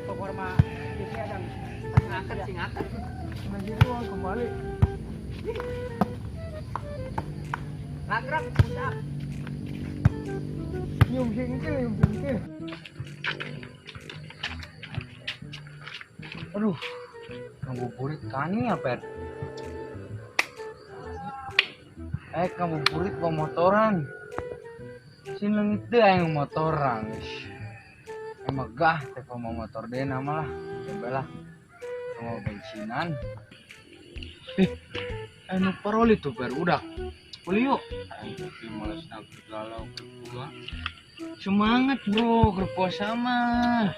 Pokoknya mah ini ada ngangkat sih ngangkat. Nah gitu uang kembali. Ngagrak udah. Nyium singkil. Aduh, ngabuburit kani ya, Per? Ngabuburit bawa motoran. Sineng itu yang motoran. Megah, teko mau motor deh nama lah. Cobalah. Mau bensinan. Anu paroli tuh, Per, udah. Boleh yuk. Malas nak galau berdua. Semangat, bro, berpuasa mah.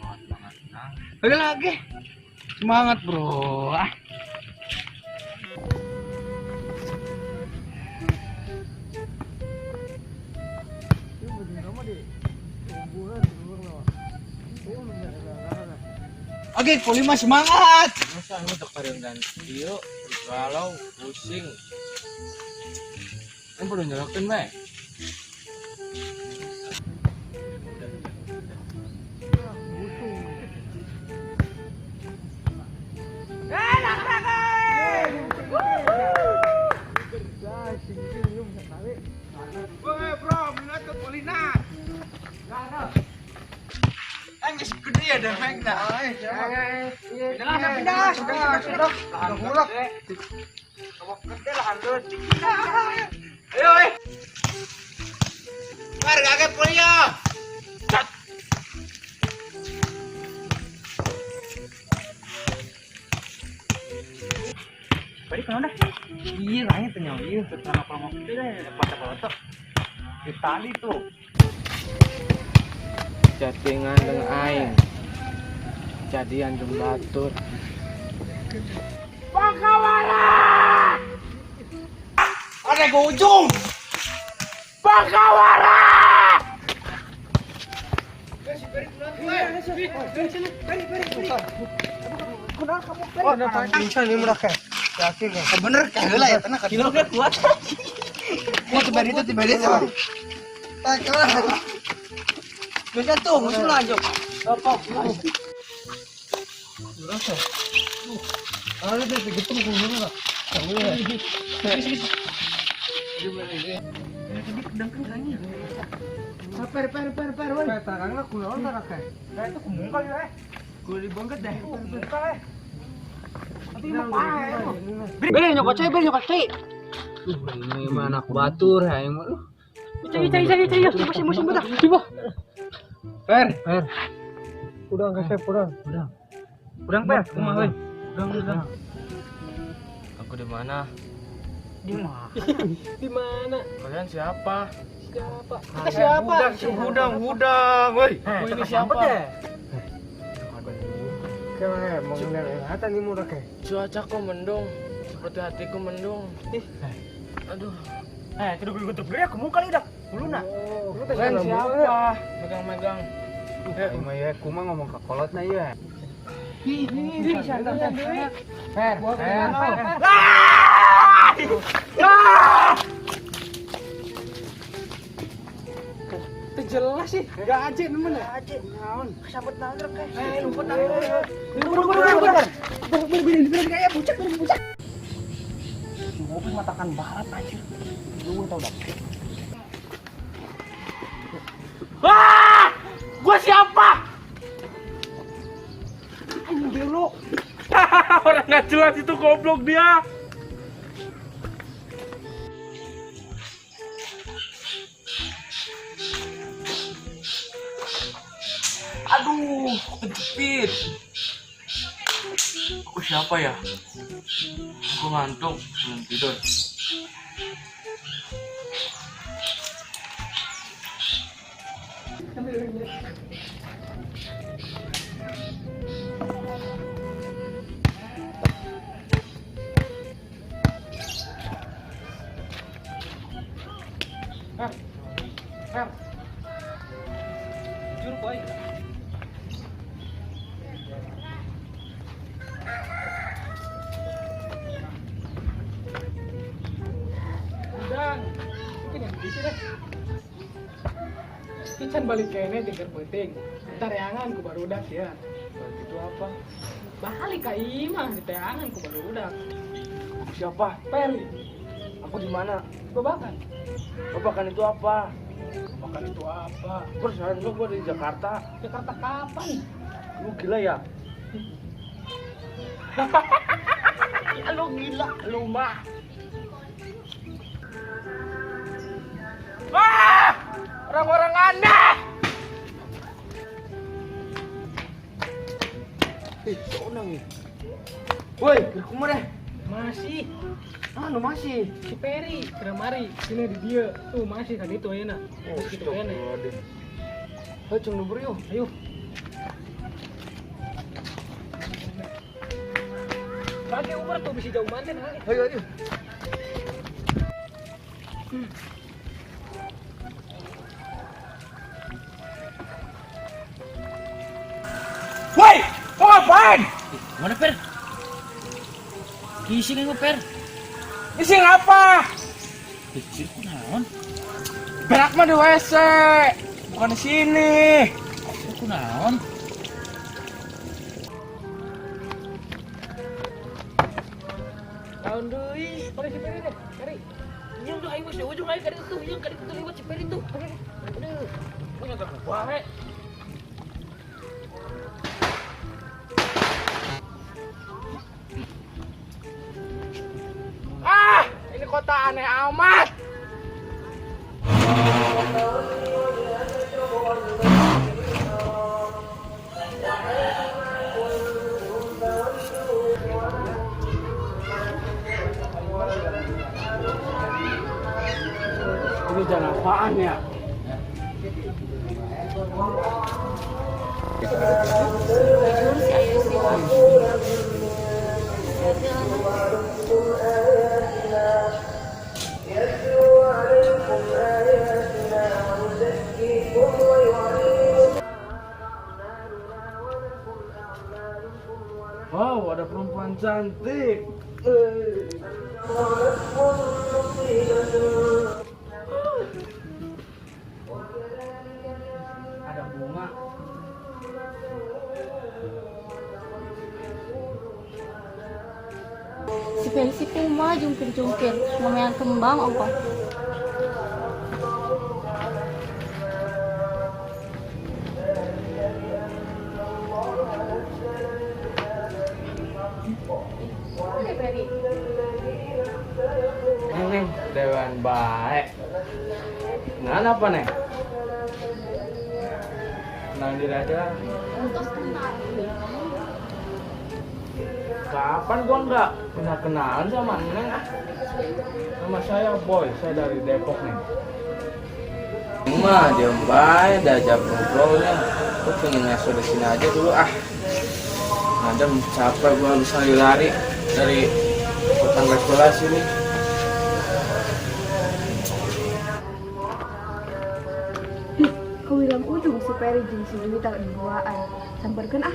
Semangat. Lagi. Semangat, bro. Oke, poli mah semangat. Masa lu tak dan video galau, pusing. Kan perlu nyalakan, Mbak. Gede ya dan naik dah. Pindah. Sudah. Mulak. Gede lah handut. Ayo, Mar kaget polio. Cat. Balik mana dah? Iya, kayaknya tanya iya setelah promo itu deh foto-foto. Di tali tuh. Chattingan dengan aing. Jadian jeung batur. Pakawara! Ada ke ujung. Pakawara! Oh, ada pingsan ini mudah kayak. Yakin ya? Bener kayak heula ya tenang. Kilo kuat. Mau tiba itu. Tak kalah. Bisa tuh, musuh lanjut. Apa? Rasa. Ada deh begitu mungkin lah. Per, woi. Tarangna kunaon tara kae? Kae itu kumungkal ya. Kudu dibangket deh. Bentar. Nanti mau pae. Beri nyokot cai. Ini mah anak batur ya, emang lu. Cai, musim bedak. Coba. Per. Udang kasep, udang. Udang Per, kumaha euy? Udang. Aku di mana? Di mana? Kalian siapa? Kita siapa? Hudang, woi. Ini siapa? Kayak mau ngeliat nih murah kayak. Cuaca kok mendung, seperti hatiku mendung. Aduh. Kedua tutup gede aku muka lidak. Uluna. Kalian siapa? Megang-megang. Ya, kuma ngomong ke kolotna ya. Ini santai deui. Per. Jelas sih, enggak aja nemen ya. Aja naon. Kesambet nanggrek kayak. Lumpur nanggrek. Bener kayak bucak. Ngopi matakan barat aja. Lu tau dah. Wah! Gua siapa? Anjing belok. Orang enggak jelas itu goblok dia. Aduh, kejepit. Aku siapa ya? Aku ngantuk, belum tidur. Jujur boy. Kita balik ke ini dengan penting. Ntar yangan ku baru udah ya. Itu apa? Balik Kak Ima di peangan ku baru udah. Siapa? Peri. Aku di mana? Babakan. Babakan itu apa? Babakan itu apa? Perasaan gua di Jakarta. Jakarta kapan? Lu gila ya? Ya lu gila, lu mah. Wah! Orang-orang aneh! Seorang nih. Woi, berkumur deh. Masih. Anu masih. Si Peri, mari sini di dia. Tuh masih kan itu enak. Oh, Gitu enak. Ayo cuma nomor yuk. Ayo. Pakai Uber tuh bisa jauh manten kali. Ayo, ayo. Woi, mau ngapain? Mana Per? Kising yang Per. Isi apa? Kecil ku naon? Berak mah di WC, bukan di sini. Ku naon? Tahun deui, pada si Peri deh. Peri. Yang udah ayo di ujung aja kali itu, yang kali itu lewat si Peri tuh. Aduh. Ini enggak wae. Ah, ini kota aneh amat. Ini jalan apaan ya? Wow, ada perempuan cantik. Ada bunga. Si Pensi Puma jungkir-jungkir, lumayan kembang apa? Neng, dewan baik. Ngan apa neng? Nang diri aja. Kapan gua nggak pernah kenalan sama neng? Nama saya Boy, saya dari Depok neng. Mah diam baik, diajak ngobrolnya. Aku pengen ngasih di sini aja dulu ah. Ada capek gua bisa lari dari tetangga sekolah sini. Kau bilang ujung si Peri jeung si Wiwi tak duaan. Samperkeun ah.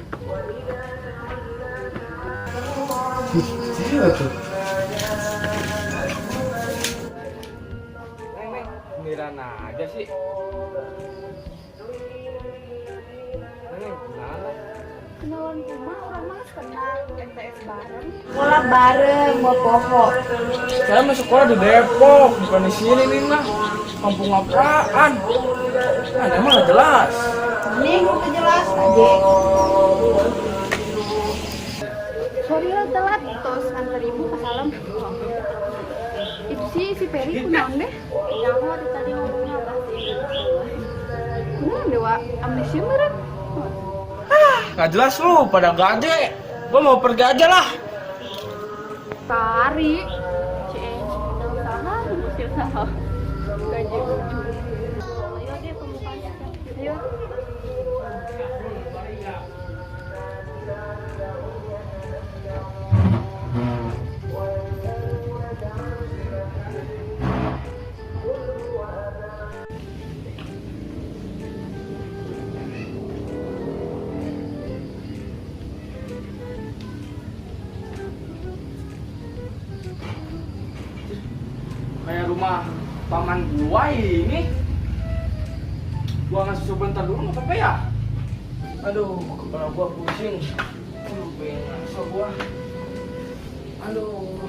Iya tuh. Neng, sendirian aja sih. Neng, kenapa? Kenalan Puma orang mas kenal MTS bareng. Sekolah bareng mau pokok. Saya masuk sekolah di Depok, bukan di sini nih mah. Kampung apaan? Nah, emang nggak jelas. Ini gue jelas aja. Sorry lah telat, tos antar ibu ke salam. Itu sih si Peri kunaon deh? Ya aku tadi ngomongnya apa sih? Kunaon deh wa amnesia meureun. Nggak jelas lu, pada gade. Gua mau pergi aja lah. Tari. Ceng, kita usaha, mesti usaha. Gaji ujung. Ayo dia pembukaan. Ayo. Kayak rumah paman gua ini. Gua ngasih sebentar dulu nggak apa-apa ya? Aduh, Kepala gua pusing. Pengen ngasal gua. Aduh.